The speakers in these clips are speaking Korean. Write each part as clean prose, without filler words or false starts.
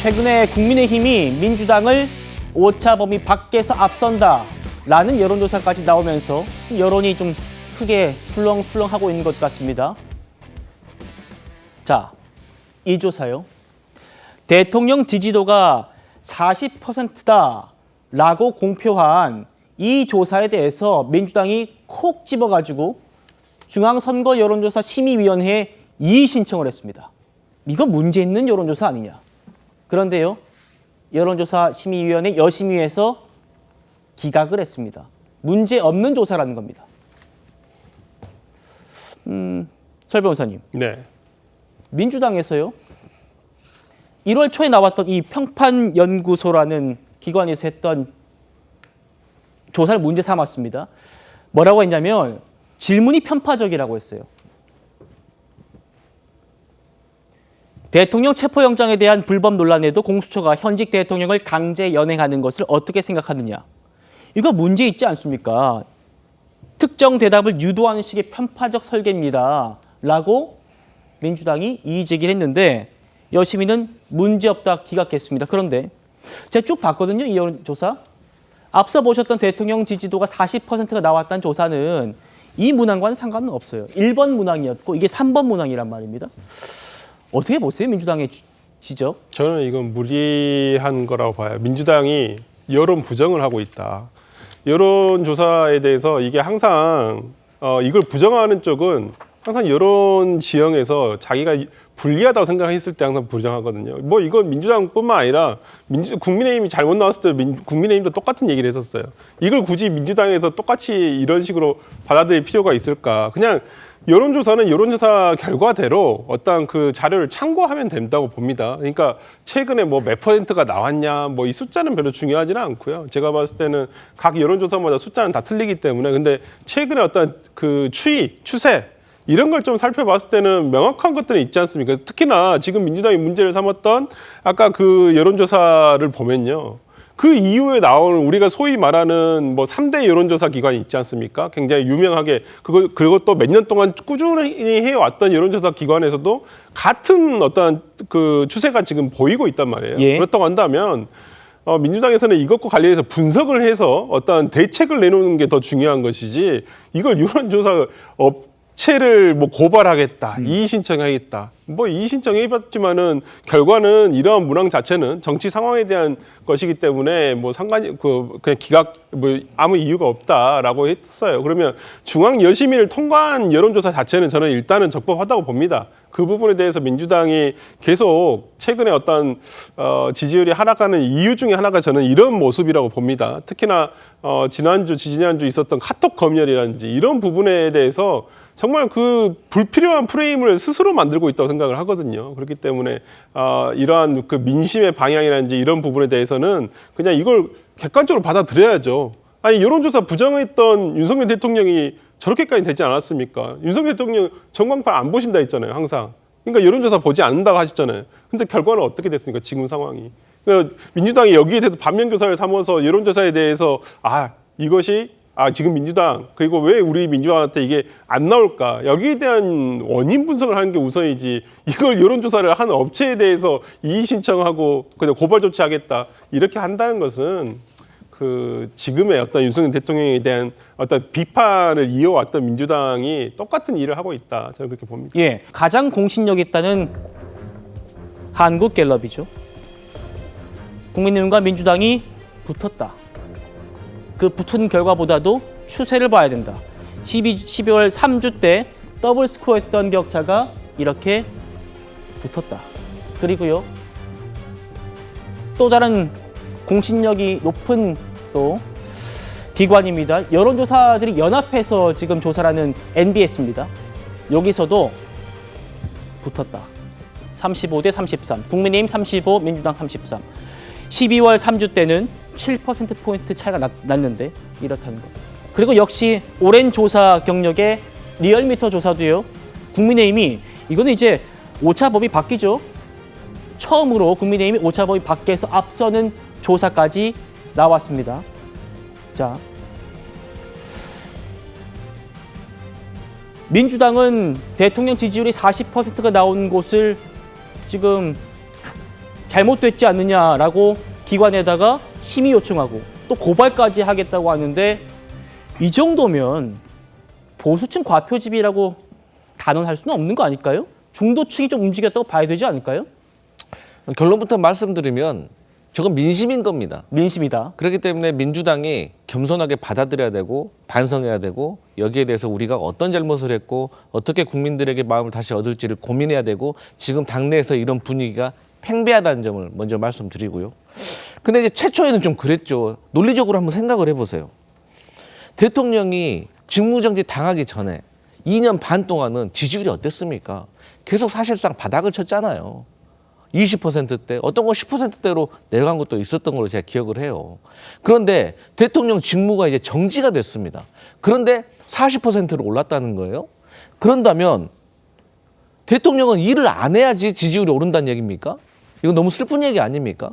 최근에 국민의힘이 민주당을 오차 범위 밖에서 앞선다라는 여론조사까지 나오면서 여론이 좀 크게 술렁술렁하고 있는 것 같습니다. 자, 이 조사요. 대통령 지지도가 40%다라고 공표한 이 조사에 대해서 민주당이 콕 집어가지고 중앙선거 여론조사 심의위원회에 이의 신청을 했습니다. 이거 문제 있는 여론조사 아니냐. 그런데요, 여론조사 심의위원회 여심위에서 기각을 했습니다. 문제 없는 조사라는 겁니다. 설 변호사님. 네. 민주당에서요, 1월 초에 나왔던 이 평판연구소라는 기관에서 했던 조사를 문제 삼았습니다. 뭐라고 했냐면 질문이 편파적이라고 했어요. 대통령 체포영장에 대한 불법 논란에도 공수처가 현직 대통령을 강제 연행하는 것을 어떻게 생각하느냐. 이거 문제 있지 않습니까? 특정 대답을 유도하는 식의 편파적 설계입니다. 라고 민주당이 이의 제기를 했는데 여심위는 문제없다 기각했습니다. 그런데 제가 쭉 봤거든요. 이 여론조사. 앞서 보셨던 대통령 지지도가 40%가 나왔다는 조사는 이 문항과는 상관은 없어요. 1번 문항이었고 이게 3번 문항이란 말입니다. 어떻게 보세요? 민주당의 지적? 저는 이건 무리한 거라고 봐요. 민주당이 여론 부정을 하고 있다. 여론조사에 대해서 이게 항상 이걸 부정하는 쪽은 항상 여론 지형에서 자기가 불리하다고 생각했을 때 항상 부정하거든요. 뭐 이건 민주당뿐만 아니라 국민의힘이 잘못 나왔을 때 국민의힘도 똑같은 얘기를 했었어요. 이걸 굳이 민주당에서 똑같이 이런 식으로 받아들일 필요가 있을까? 그냥 여론조사는 여론조사 결과대로 어떤 그 자료를 참고하면 된다고 봅니다. 그러니까 최근에 뭐 몇 퍼센트가 나왔냐, 뭐 이 숫자는 별로 중요하지는 않고요. 제가 봤을 때는 각 여론조사마다 숫자는 다 틀리기 때문에 근데 최근에 어떤 그 추세 이런 걸 좀 살펴봤을 때는 명확한 것들은 있지 않습니까? 특히나 지금 민주당이 문제를 삼았던 아까 그 여론조사를 보면요. 그 이후에 나오는 우리가 소위 말하는 뭐 3대 여론조사 기관이 있지 않습니까? 굉장히 유명하게 그것도 몇 년 동안 꾸준히 해왔던 여론조사 기관에서도 같은 어떤 그 추세가 지금 보이고 있단 말이에요. 예. 그렇다고 한다면 민주당에서는 이것과 관련해서 분석을 해서 어떤 대책을 내놓는 게 더 중요한 것이지 이걸 여론조사 업체를 뭐 고발하겠다, 이의 신청하겠다. 뭐 이의 신청해봤지만은 결과는 이러한 문항 자체는 정치 상황에 대한 것이기 때문에 뭐 상관이 그냥 기각 뭐 아무 이유가 없다라고 했어요. 그러면 중앙 여심위를 통과한 여론조사 자체는 저는 일단은 적법하다고 봅니다. 그 부분에 대해서 민주당이 계속 최근에 어떤 지지율이 하락하는 이유 중에 하나가 저는 이런 모습이라고 봅니다. 특히나 지지난주 있었던 카톡 검열이라든지 이런 부분에 대해서 정말 그 불필요한 프레임을 스스로 만들고 있다고 생각을 하거든요. 그렇기 때문에 이러한 그 민심의 방향이라든지 이런 부분에 대해서는 그냥 이걸 객관적으로 받아들여야죠. 아니 여론조사 부정했던 윤석열 대통령이 저렇게까지 되지 않았습니까? 윤석열 대통령 전광판 안 보신다 했잖아요, 항상. 그러니까 여론조사 보지 않는다고 하셨잖아요. 근데 결과는 어떻게 됐습니까, 지금 상황이? 그러니까 민주당이 여기에 대해서 반면교사를 삼아서 여론조사에 대해서 이것이 지금 민주당 그리고 왜 우리 민주당한테 이게 안 나올까? 여기에 대한 원인 분석을 하는 게 우선이지. 이걸 여론조사를 한 업체에 대해서 이의 신청하고 그냥 고발 조치하겠다 이렇게 한다는 것은 그 지금의 어떤 윤석열 대통령에 대한 어떤 비판을 이어왔던 민주당이 똑같은 일을 하고 있다. 저는 그렇게 봅니다. 예, 가장 공신력 있다는 한국갤럽이죠. 국민의힘과 민주당이 붙었다. 그 붙은 결과보다도 추세를 봐야 된다. 12월 3주 때 더블 스코어했던 격차가 이렇게 붙었다. 그리고요, 또 다른 공신력이 높은 또 기관입니다. 여론조사들이 연합해서 지금 조사하는 NBS입니다. 여기서도 붙었다. 35대 33. 국민의힘 35, 민주당 33. 12월 3주 때는 7%포인트 차이가 났는데 이렇다는 거. 그리고 역시 오랜 조사 경력의 리얼미터 조사도요. 국민의힘이 이거는 이제 오차범위 바뀌죠. 처음으로 국민의힘이 오차범위 밖에서 앞서는 조사까지 나왔습니다. 자, 민주당은 대통령 지지율이 40%가 나온 곳을 지금 잘못됐지 않느냐라고 기관에다가 심의 요청하고 또 고발까지 하겠다고 하는데 이 정도면 보수층 과표집이라고 단언할 수는 없는 거 아닐까요? 중도층이 좀 움직였다고 봐야 되지 않을까요? 결론부터 말씀드리면 저건 민심인 겁니다. 민심이다. 그렇기 때문에 민주당이 겸손하게 받아들여야 되고 반성해야 되고 여기에 대해서 우리가 어떤 잘못을 했고 어떻게 국민들에게 마음을 다시 얻을지를 고민해야 되고 지금 당내에서 이런 분위기가 팽배하다는 점을 먼저 말씀드리고요. 근데 이제 최초에는 좀 그랬죠. 논리적으로 한번 생각을 해보세요. 대통령이 직무정지 당하기 전에 2년 반 동안은 지지율이 어땠습니까? 계속 사실상 바닥을 쳤잖아요. 20%대, 어떤 건 10%대로 내려간 것도 있었던 걸로 제가 기억을 해요. 그런데 대통령 직무가 이제 정지가 됐습니다. 그런데 40%로 올랐다는 거예요. 그런다면 대통령은 일을 안 해야지 지지율이 오른다는 얘기입니까? 이건 너무 슬픈 얘기 아닙니까?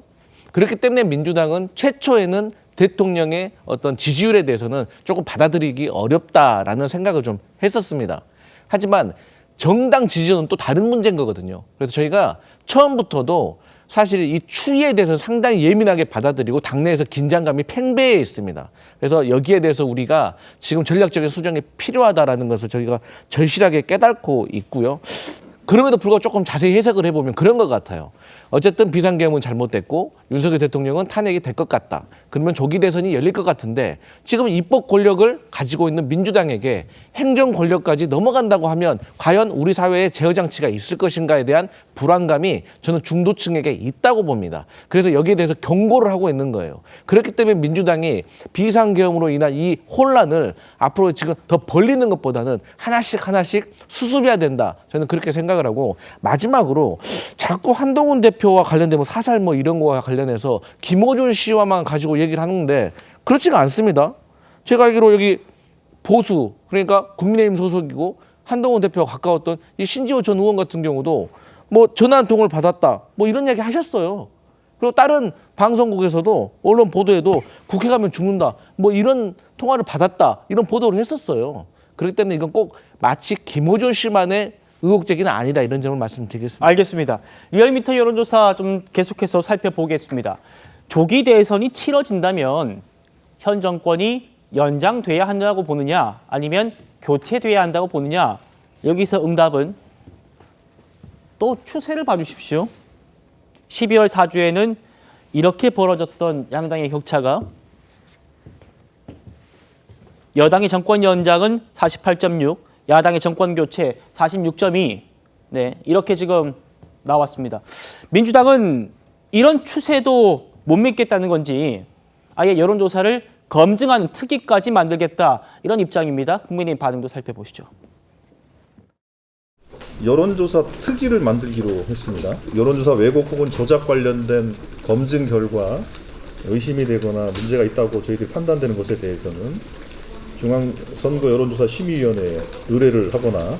그렇기 때문에 민주당은 최초에는 대통령의 어떤 지지율에 대해서는 조금 받아들이기 어렵다라는 생각을 좀 했었습니다. 하지만 정당 지지율은 또 다른 문제인 거거든요. 그래서 저희가 처음부터도 사실 이 추이에 대해서 상당히 예민하게 받아들이고 당내에서 긴장감이 팽배해 있습니다. 그래서 여기에 대해서 우리가 지금 전략적인 수정이 필요하다라는 것을 저희가 절실하게 깨닫고 있고요. 그럼에도 불구하고 조금 자세히 해석을 해보면 그런 것 같아요. 어쨌든 비상계엄은 잘못됐고 윤석열 대통령은 탄핵이 될 것 같다. 그러면 조기 대선이 열릴 것 같은데 지금 입법 권력을 가지고 있는 민주당에게 행정 권력까지 넘어간다고 하면 과연 우리 사회에 제어 장치가 있을 것인가에 대한 불안감이 저는 중도층에게 있다고 봅니다. 그래서 여기에 대해서 경고를 하고 있는 거예요. 그렇기 때문에 민주당이 비상계엄으로 인한 이 혼란을 앞으로 지금 더 벌리는 것보다는 하나씩 수습해야 된다. 저는 그렇게 생각을 하고 마지막으로 자꾸 한동훈 대표와 관련된 뭐 사살 뭐 이런 거와 관련해서 김어준 씨와만 가지고 얘기를 하는데 그렇지가 않습니다. 제가 알기로 여기 보수 그러니까 국민의힘 소속이고 한동훈 대표와 가까웠던 이 신지호 전 의원 같은 경우도 뭐 전화 한 통을 받았다 뭐 이런 얘기 하셨어요. 그리고 다른 방송국에서도 언론 보도에도 국회 가면 죽는다 뭐 이런 통화를 받았다 이런 보도를 했었어요. 그렇기 때문에 이건 꼭 마치 김어준 씨만의 의혹 제기는 아니다 이런 점을 말씀드리겠습니다. 알겠습니다. 리얼미터 여론조사 좀 계속해서 살펴보겠습니다. 조기 대선이 치러진다면 현 정권이 연장돼야 한다고 보느냐 아니면 교체돼야 한다고 보느냐 여기서 응답은 또 추세를 봐주십시오. 12월 4주에는 이렇게 벌어졌던 양당의 격차가 여당의 정권 연장은 48.6 야당의 정권 교체 46.2 네, 이렇게 지금 나왔습니다. 민주당은 이런 추세도 못 믿겠다는 건지 아예 여론조사를 검증하는 특위까지 만들겠다 이런 입장입니다. 국민의힘 반응도 살펴보시죠. 여론조사 특위를 만들기로 했습니다. 여론조사 왜곡 혹은 조작 관련된 검증 결과 의심이 되거나 문제가 있다고 저희들이 판단되는 것에 대해서는 중앙선거 여론조사 심의위원회에 의뢰를 하거나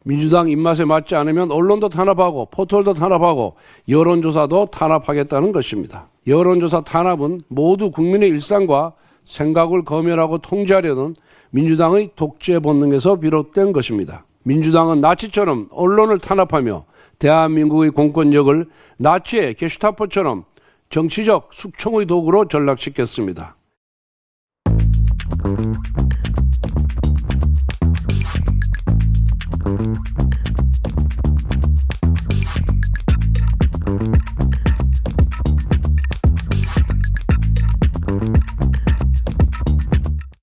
민주당 입맛에 맞지 않으면 언론도 탄압하고 포털도 탄압하고 여론조사도 탄압하겠다는 것입니다. 여론조사 탄압은 모두 국민의 일상과 생각을 검열하고 통제하려는 민주당의 독재 본능에서 비롯된 것입니다. 민주당은 나치처럼 언론을 탄압하며 대한민국의 공권력을 나치의 게슈타포처럼 정치적 숙청의 도구로 전락시켰습니다.